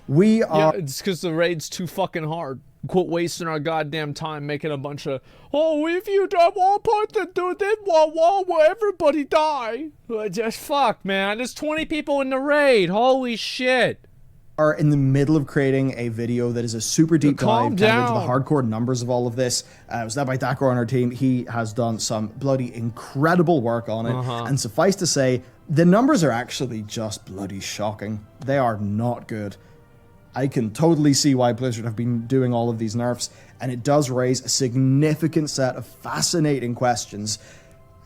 We are... Yeah, it's because the raid's too fucking hard. quit wasting our goddamn time making a bunch of, oh, if you don't want to do this, will everybody die? Just fuck, man. There's 20 people in the raid. Holy shit. Are in the middle of creating a video that is a super deep dive kind of into the hardcore numbers of all of this. It was led by Dakar on our team. He has done some bloody incredible work on it. And suffice to say, the numbers are actually just bloody shocking. They are not good. I can totally see why Blizzard have been doing all of these nerfs, and it does raise a significant set of fascinating questions.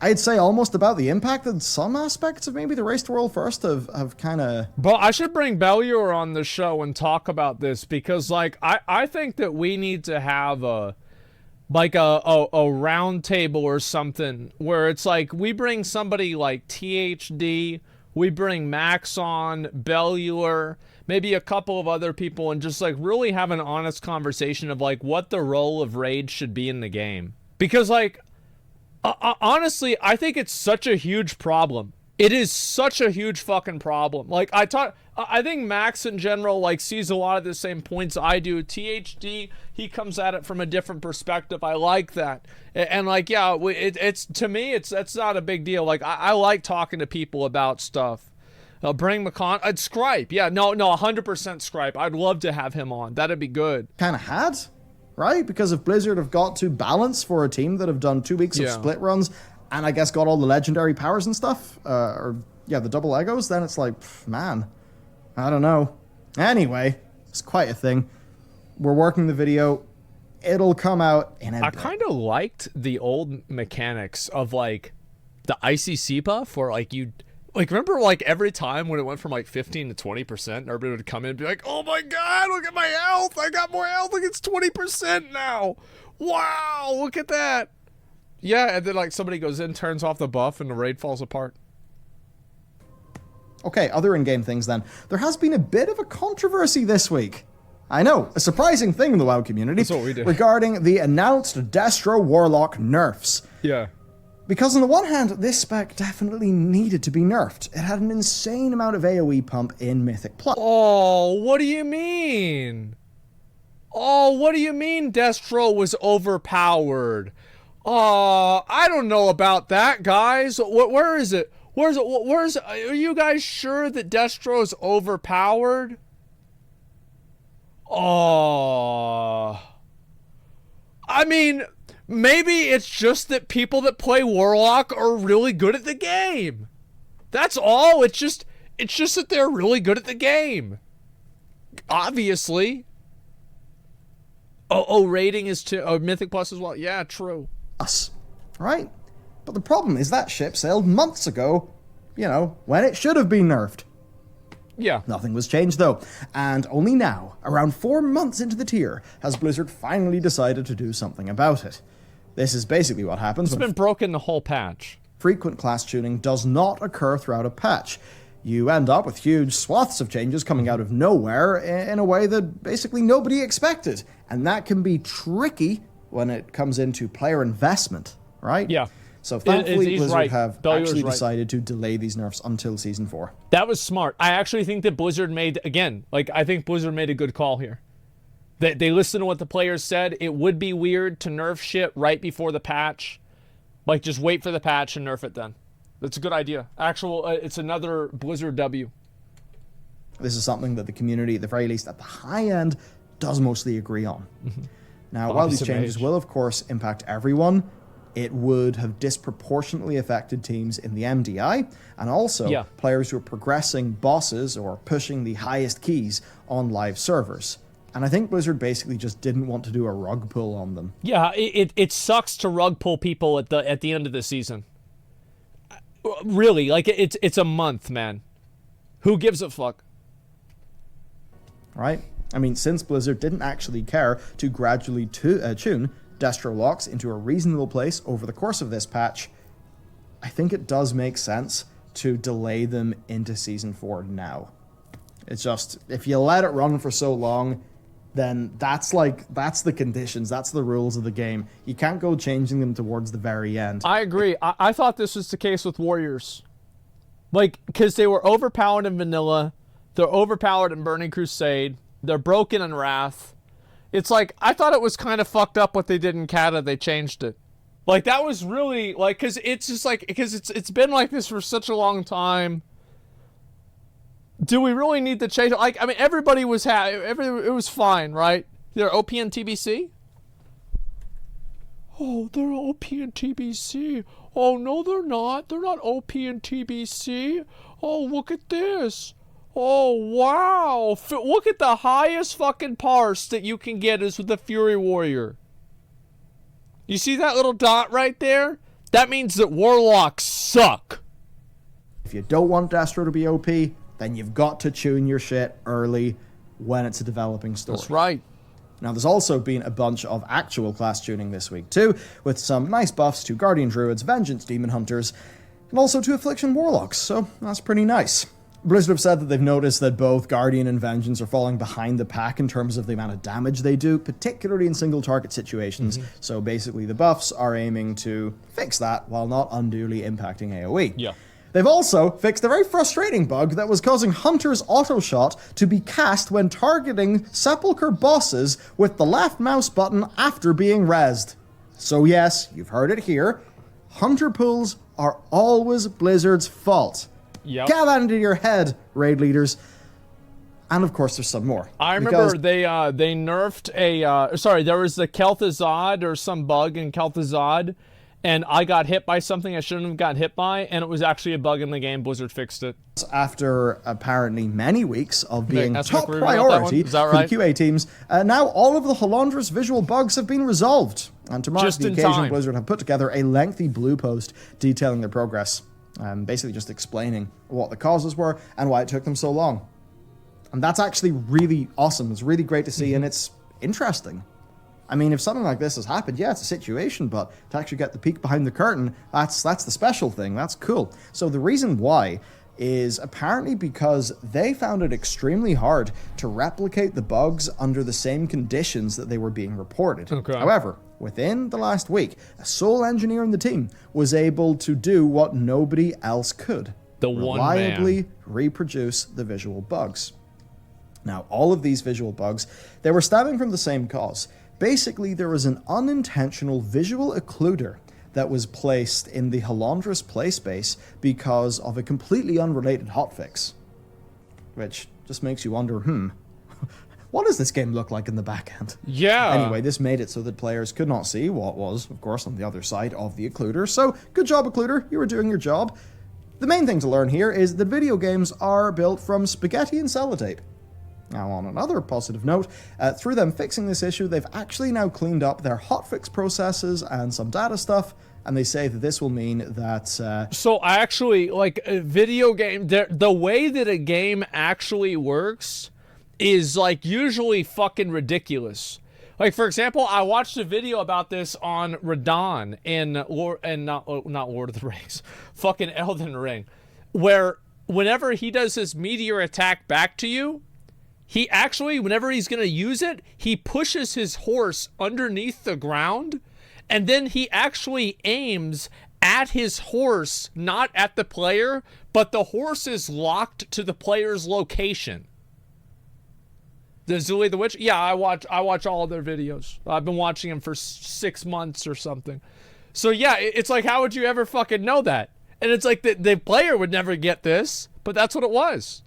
I'd say almost about the impact that some aspects of maybe the Race to World First have kind of... But I should bring Bellular on the show and talk about this, because, like, I think that we need to have a round table or something where it's like we bring somebody like THD, we bring Max on, Bellular, maybe a couple of other people, and just, like, really have an honest conversation of, like, what the role of raid should be in the game. Because, like... honestly, I think it's such a huge problem. It is such a huge fucking problem. Like, I think Max in general, like, sees a lot of the same points I do. THD, he comes at it from a different perspective. I like that. And like, yeah, it's to me, that's not a big deal. Like, I like talking to people about stuff. Bring McCon, Scripe. Yeah, no, 100% Scripe. I'd love to have him on. That'd be good. Kind of had. Right? Because if Blizzard have got to balance for a team that have done 2 weeks of split runs and I guess got all the legendary powers and stuff, the double Legos, then it's like, man, I don't know. Anyway, it's quite a thing. We're working the video. It'll come out in a bit. Kind of liked the old mechanics of, like, the ICC buff where, like, you... Like, remember, like, every time when it went from, like, 15 to 20%, everybody would come in and be like, oh my god, look at my health! I got more health! Like, it's 20% now! Wow, look at that! Yeah, and then, like, somebody goes in, turns off the buff, and the raid falls apart. Okay, other in-game things, then. There has been a bit of a controversy this week. I know, a surprising thing in the WoW community. That's what we did. Regarding the announced Destro Warlock nerfs. Yeah. Because on the one hand, this spec definitely needed to be nerfed. It had an insane amount of AoE pump in Mythic Plus. Oh, what do you mean? Oh, what do you mean Destro was overpowered? Oh, I don't know about that, guys. Where is it? Where's it? Are you guys sure that Destro's overpowered? Oh. I mean... Maybe it's just that people that play Warlock are really good at the game. That's all. It's just that they're really good at the game. Obviously. Oh, rating is to Mythic Plus as well. Yeah, true. Us, right? But the problem is that ship sailed months ago, you know, when it should have been nerfed. Yeah. Nothing was changed, though. And only now, around 4 months into the tier, has Blizzard finally decided to do something about it. This is basically what happens. It's been broken the whole patch. Frequent class tuning does not occur throughout a patch. You end up with huge swaths of changes coming out of nowhere in a way that basically nobody expected. And that can be tricky when it comes into player investment, right? Yeah. So thankfully, Blizzard have actually right. decided to delay these nerfs until Season 4. That was smart. I actually think that Blizzard made, again, like, I think Blizzard made a good call here. They listened to what the players said. It would be weird to nerf shit right before the patch. Like, just wait for the patch and nerf it then. That's a good idea. It's another Blizzard W. This is something that the community, at the very least at the high end, does mostly agree on. Now, while these changes will, of course, impact everyone, it would have disproportionately affected teams in the MDI and also players who are progressing bosses or pushing the highest keys on live servers. And I think Blizzard basically just didn't want to do a rug pull on them. Yeah, it sucks to rug pull people at the end of the season. Really, like it's a month, man. Who gives a fuck? Right? I mean, since Blizzard didn't actually care to gradually tune Destro locks into a reasonable place over the course of this patch, I think it does make sense to delay them into Season 4 now. It's just, if you let it run for so long, then that's the conditions, that's the rules of the game. You can't go changing them towards the very end. I agree. I thought this was the case with Warriors. Like, because they were overpowered in Vanilla, they're overpowered in Burning Crusade, they're broken in Wrath, It's like, I thought it was kind of fucked up what they did in Cata. They changed it. Like, that was really, like, because it's just like, because it's been like this for such a long time. Do we really need to change it? Like, I mean, everybody was it was fine, right? They're OP and TBC? Oh, they're OP and TBC. Oh, no, they're not. They're not OP and TBC. Oh, look at this. Oh, wow. Look at the highest fucking parse that you can get is with the Fury Warrior. You see that little dot right there? That means that Warlocks suck. If you don't want Destro to be OP, then you've got to tune your shit early when it's a developing story. That's right. Now, there's also been a bunch of actual class tuning this week, too, with some nice buffs to Guardian Druids, Vengeance Demon Hunters, and also to Affliction Warlocks, so that's pretty nice. Blizzard have said that they've noticed that both Guardian and Vengeance are falling behind the pack in terms of the amount of damage they do, particularly in single-target situations, so basically the buffs are aiming to fix that while not unduly impacting AoE. Yeah. They've also fixed a very frustrating bug that was causing Hunter's Autoshot to be cast when targeting Sepulchre bosses with the left mouse button after being rezzed. So yes, you've heard it here, Hunter pulls are always Blizzard's fault. Yep. Get that into your head, raid leaders. And of course, there's some more. I remember they nerfed there was the Kel'Thuzad or some bug in Kel'Thuzad, and I got hit by something I shouldn't have got hit by, and it was actually a bug in the game. Blizzard fixed it. After apparently many weeks of being top right priority for right? the QA teams, now all of the Halandras visual bugs have been resolved. And to mark the occasion, Blizzard have put together a lengthy blue post detailing their progress. Basically just explaining what the causes were and why it took them so long. And that's actually really awesome. It's really great to see, and it's interesting. I mean, if something like this has happened, yeah, it's a situation, but to actually get the peek behind the curtain, that's the special thing. That's cool. So the reason why is apparently because they found it extremely hard to replicate the bugs under the same conditions that they were being reported. Okay. However, within the last week, a sole engineer in the team was able to do what nobody else could. Reliably reproduce the visual bugs. Now, all of these visual bugs, they were stemming from the same cause. Basically, there was an unintentional visual occluder that was placed in the Halandras play space because of a completely unrelated hotfix. Which just makes you wonder, what does this game look like in the back end? Yeah. Anyway, this made it so that players could not see what was, of course, on the other side of the occluder. So, good job, occluder. You were doing your job. The main thing to learn here is that video games are built from spaghetti and sellotape. Now, on another positive note, through them fixing this issue, they've actually now cleaned up their hotfix processes and some data stuff, and they say that this will mean that... So, I actually, like, a video game, the way that a game actually works is, like, usually fucking ridiculous. Like, for example, I watched a video about this on Radon in, not Lord of the Rings, fucking Elden Ring, where whenever he does his meteor attack back to you, he actually, whenever he's going to use it, he pushes his horse underneath the ground, and then he actually aims at his horse, not at the player, but the horse is locked to the player's location. The Zuli the Witch? Yeah, I watch all of their videos. I've been watching them for 6 months or something. So yeah, it's like, how would you ever fucking know that? And it's like the player would never get this, but that's what it was.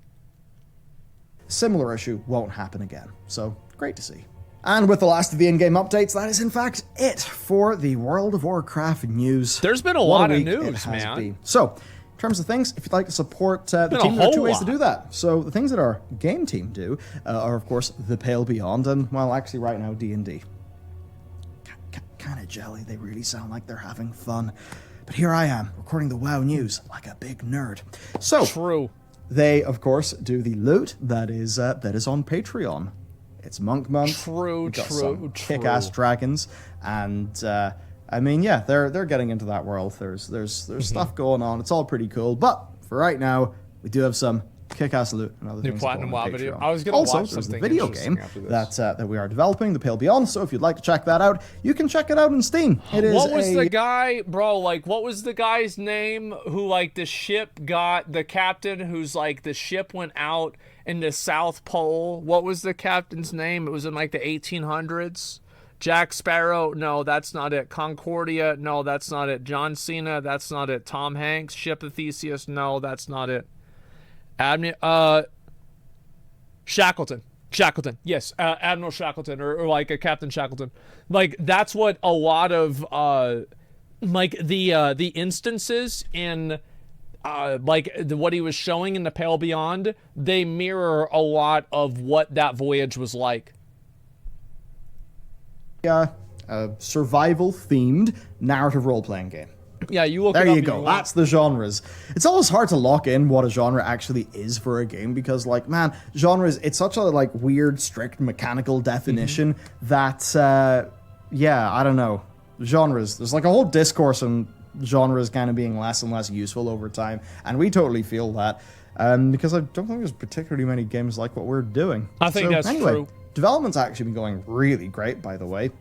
Similar issue won't happen again. So, great to see. And with the last of the in-game updates, that is in fact it for the World of Warcraft news. There's been a lot of news, man. So, in terms of things, if you'd like to support the team, there are two ways to do that. So, the things that our game team do are, of course, The Pale Beyond, and, well, actually right now, D&D. Kind of jelly. They really sound like they're having fun. But here I am, recording the WoW news like a big nerd. So, true. They, of course, do the loot that is on Patreon. It's Monk Month. True. Kick-ass dragons, and I mean, yeah, they're getting into that world. There's stuff going on. It's all pretty cool. But for right now, we do have some kick-ass loot and other New things. platinum go on WoW Patreon. video. I was gonna also, watch there's the something video interesting game after this. that we are developing, The Pale Beyond. So if you'd like to check that out, you can check it out on Steam. It is what was the guy, bro? Like, what was the guy's name who, like, the ship got the captain who's like the ship went out in the South Pole? What was the captain's name? It was in like the 1800s. Jack Sparrow, no, that's not it. Concordia, no, that's not it. John Cena, that's not it. Tom Hanks, Ship of Theseus, no, that's not it. Shackleton, yes, Admiral Shackleton, or like a Captain Shackleton. Like, that's what a lot of like the instances in what he was showing in the Pale Beyond, they mirror a lot of what that voyage was like. Survival-themed narrative role-playing game. Yeah, you look. There it up you if go. you want. That's the genres. It's always hard to lock in what a genre actually is for a game because, like, man, genres. It's such a like weird, strict, mechanical definition that, yeah, I don't know. Genres. There's like a whole discourse on genres kind of being less and less useful over time, and we totally feel that because I don't think there's particularly many games like what we're doing. I think that's true. Development's actually been going really great, by the way.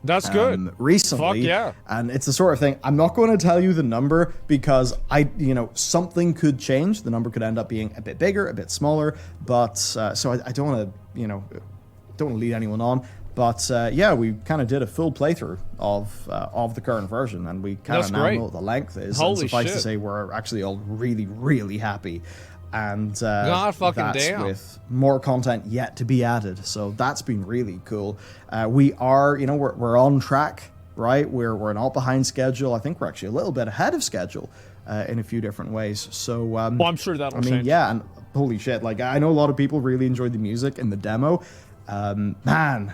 That's good. Recently, Fuck yeah. And it's the sort of thing, I'm not going to tell you the number because something could change. The number could end up being a bit bigger, a bit smaller, but so I don't want to, don't want to lead anyone on. But yeah, we kind of did a full playthrough of the current version, and we kind of now know what the length is. Holy and suffice shit. to say, we're actually all really, really happy. And God fucking that's damn. with more content yet to be added. So that's been really cool. We are, we're on track, right? We're not behind schedule. I think we're actually a little bit ahead of schedule in a few different ways. So well, I'm sure that'll change. Yeah, and holy shit, like I know a lot of people really enjoyed the music in the demo. Man,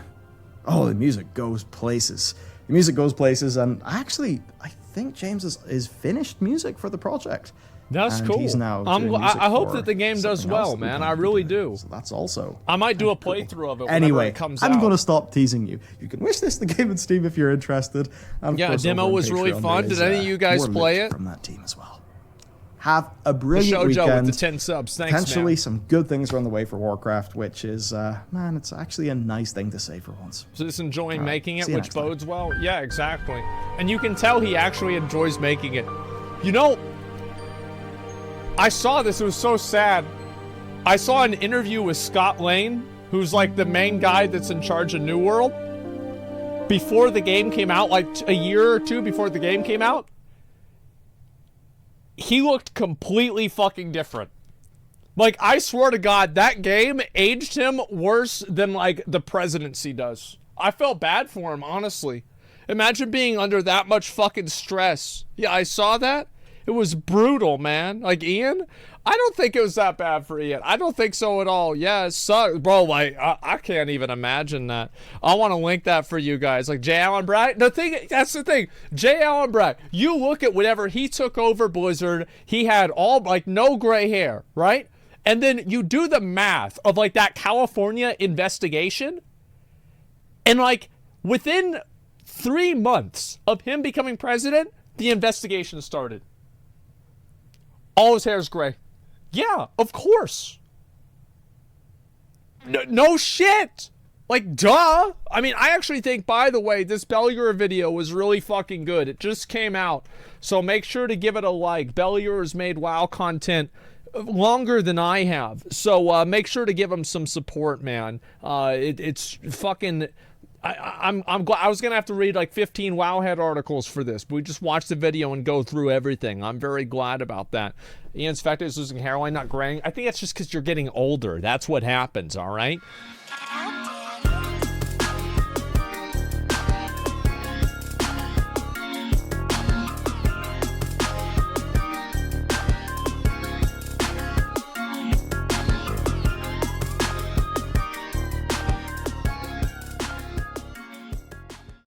oh, the music goes places. The music goes places, and I think James is finished music for the project. That's and cool. He's now I hope that the game does well, man. I really do. So that's also. I might do a playthrough of it whenever anyway, it comes out. I'm going to stop teasing you. You can wish this the game on Steam if you're interested. And yeah, demo was really fun. Did any of you guys play it? From that team as well. Have a brilliant Shoujo weekend. with the 10 subs. Thanks, Potentially man. some good things are on the way for Warcraft, which is, man, it's actually a nice thing to say for once. So just enjoying making it, see you which next time. bodes well. Yeah, exactly. And you can tell he actually enjoys making it. You know, I saw this. It was so sad. I saw an interview with Scott Lane, who's like the main guy that's in charge of New World. Before the game came out, like a year or two before the game came out, he looked completely fucking different. Like, I swear to God, that game aged him worse than, like, the presidency does. I felt bad for him, honestly. Imagine being under that much fucking stress. Yeah, I saw that. It was brutal, man. Like, Ian, I don't think it was that bad for Ian. I don't think so at all. Yeah, it sucks. Bro, like, I can't even imagine that. I want to link that for you guys. Like, J. Allen Brack. That's the thing. J. Allen Brack, you look at whenever he took over Blizzard, he had all, like, no gray hair, right? And then you do the math of, like, that California investigation. And, like, within 3 months of him becoming president, the investigation started. All his hair is gray. Yeah, of course. No shit. Like, duh. I mean, I actually think, by the way, this Bellular video was really fucking good. It just came out. So make sure to give it a like. Bellular has made WoW content longer than I have. So make sure to give him some support, man. It's fucking... I'm glad. I was gonna have to read like 15 Wowhead articles for this, but we just watched the video and go through everything. I'm very glad about that. Ian's fact is losing hairline, not graying. I think that's just because you're getting older. That's what happens. All right.